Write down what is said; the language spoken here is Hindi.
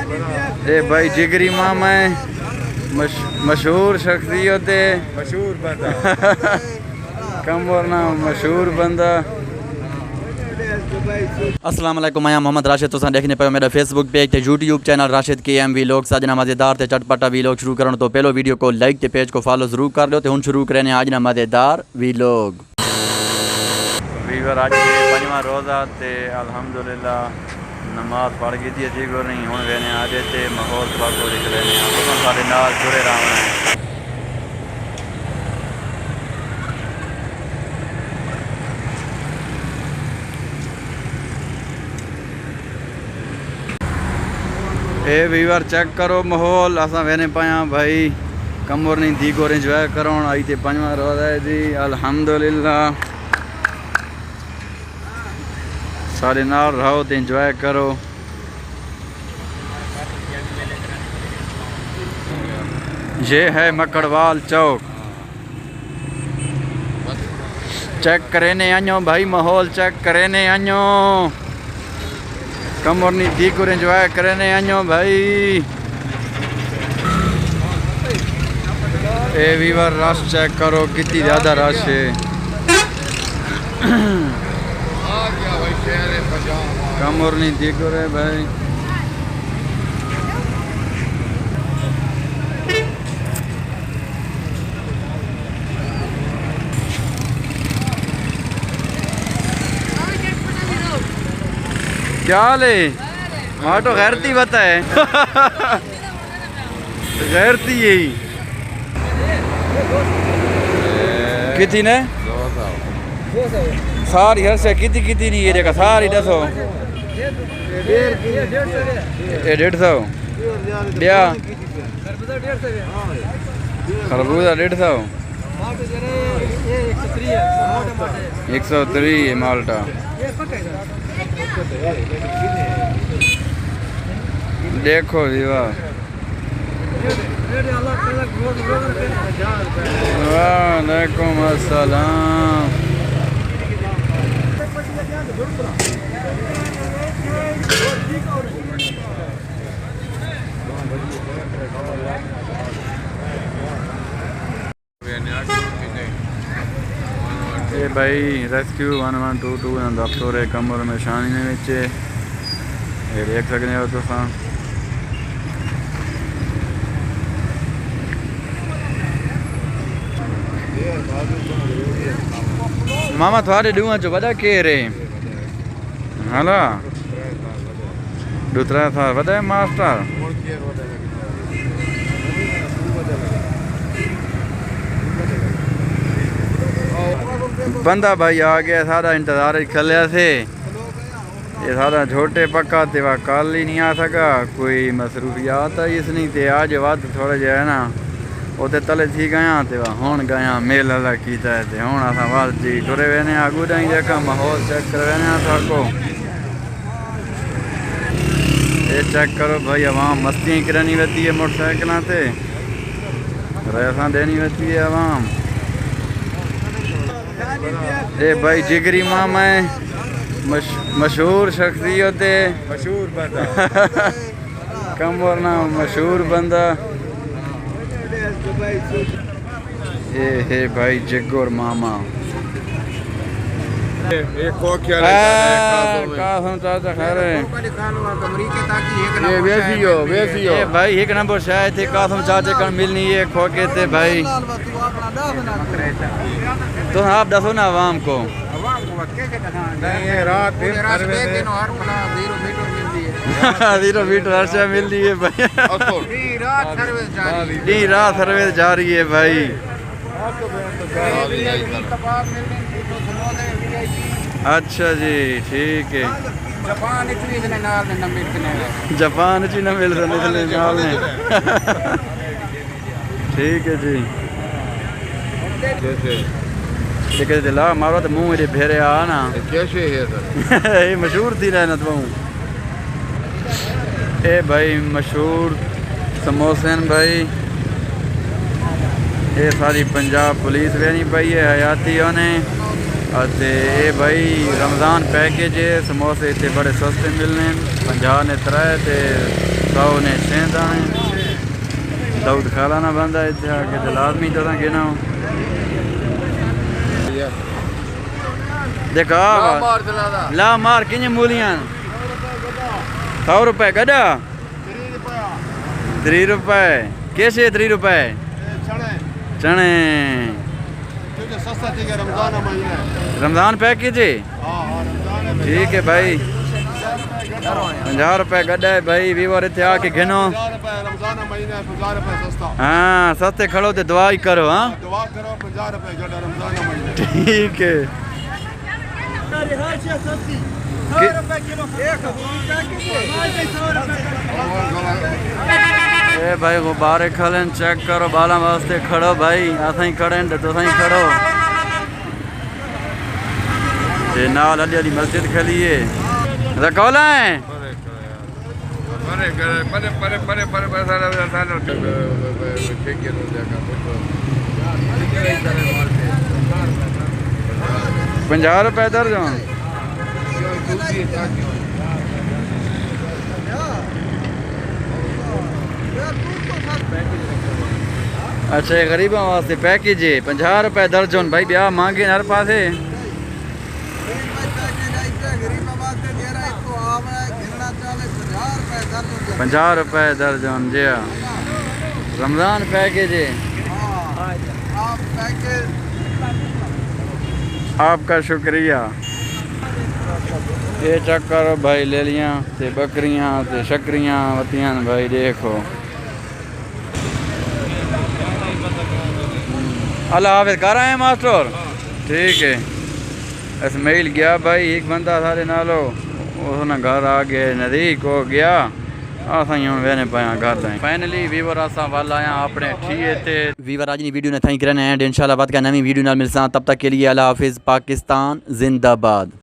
ये भाई जिगरी मामा है, मशहूर शख्सियत है, मशहूर बंदा कमर ना मशहूर बंदा। अस्सलाम वालेकुम, मैं मोहम्मद राशिद। तुम देखने पे मेरा फेसबुक पेज ते यूट्यूब चैनल राशिद के एम वीलॉग साजना मज़ेदार ते चटपटा वीलॉग शुरू करने तो पहले वीडियो को लाइक ते पेज को फॉलो जरूर कर लो। तो हम शुरू करें आज ना मज़ेदार वीलॉग। वीवर आज पंजवा रोज़ा ते अल्हम्दुलिल्लाह नमाज पढ़ गई थी अच्छी को नहीं हूँ वेने आजे ते माहौल को दिख रहे हैं सारे नाल जुड़े रहना है। ए वीवर चेक करो माहौल असा वेने पाया भाई कमर नहीं दी को इंजॉय करो आई ते पंजवा रोज़ा है जी अल्हम्दुलिल्लाह। सारे नाल रहो तो इंजॉय करो। ये है मकड़वाल चौक, चेक करेने आयो भाई माहौल चेक करेने आयो कमरनी दी को इंजॉय करेने आयो भाई। ए वीवर रश चेक करो कितनी ज़्यादा रश है। कमर नहीं दिख रहे भाई। क्या ले वहाँ तो गैरती बता है गैरती यही कितनी ने सारी हर से कितनी नहीं ये देखा सारी 200 150 ब्या खरबूजा 150 130 माल्टा। देखो दीवा वालेकुम अस्सलाम। ये भाई रेस्क्यू 1122 दफ्तर है कमर में शानी ने नीचे ये देख सकते हो तुम। मामा थोड़े दूआ चो बड़ा के रे हाला दूसरा था बड़ा मास्टर बंदा भाई आ गया सारा इंतजार खलिया से ये सारा छोटे पक्का ते वह कल ही नहीं आ सका कोई मसरूफियात है इस नहीं ते आज वध थोड़ा जो है ना उते तले थी गया ते वह हूँ गया मेल अला किया है ते हूँ असा वाल जी टुरे वेने आगू ताई देखा माहौल चेक कर वेने को ये चेक करो भाई आवाम मस्ती करनी रहती है मोटरसाइकिल से रैसा देनी रहती है आवाम। ये भाई जिगरी मामा है, मशहूर शख्सियत है, मशहूर बंदा कमर ना मशहूर बंदा। ये है भाई जिगर मामा कासम चाचा खैर है ये भाई एक नंबर शायद थे कासम चाचे कर मिलनी है खोके थे भाई। तो आप दसो ना आवाम को जीरो मीटर हर से मिल रही है भाई दी रात सर्विस जा रही है भाई। अच्छा जी ठीक है जापान च न मिल रहे ठीक है जी ठीक है ला मारो तो मुंह मेरे भेरे आ ना कैसे है ये मशहूर थी रहना तो ए भाई मशहूर समोसन भाई ये सारी पंजाब पुलिस वेनी पई है हयाती ने ये भाई रमज़ान पैकेज है समोसे इतने बड़े सस्ते मिलने 50 ने 3 ते 100 ने 6 दाने दाऊद खाला ना बंदा इतने आके तो लाजमी तो गिना देखा मार दिलादा ला मार किंज मूलियां 100 रुपए गड्ढा 3 रुपए कैसे 3 रुपए चने सस्ता ठीक है रमजान महीना रमजान पैकेज है ठीक है भाई 50 रुपए गड्ढा है भाई वीवर इतने आके गिनो रमजान महीना 50 रुपए सस्ता हाँ सस्ते खड़ो तो दुआ ही करो हाँ दुआ करो 50 रुपए गड्ढा रमजान महीना ठीक है ए भाई गुब्बारे खलन चेक करो बाला वास्ते खड़ो भाई असा ही खड़े तो तुसा ही खड़ो ये नाल अली अली मस्जिद खली है रकौला है परे परे परे परे परे परे सारा सारा ठीक है तो देखा 50 रुपए दर्जन अच्छा गरीबों वास्ते पैकेज है 50 रुपए दर्जन भाई ब्याह मांगे हर पासे 50 रुपए दर्जन जी रमजान पैकेज है आपका शुक्रिया ये चक्कर भाई ले लिया ते बकरियां ते शक्रियां वतियां भाई देखो अल्लाह हाफिज कर आए मास्टर ठीक है इसमाइल गया भाई एक बंदा सारे नालो उसने घर आ गए नज़दीक हो गया असा ही वेने पाया घर ताईं फाइनली वीवर असा वाल आया अपने ठीक थे वीवर आज वीडियो ने थैंक करने एंड इंशाल्लाह बात का नवी वीडियो नाल मिलसा तब तक के लिए अल्लाह हाफिज पाकिस्तान जिंदाबाद।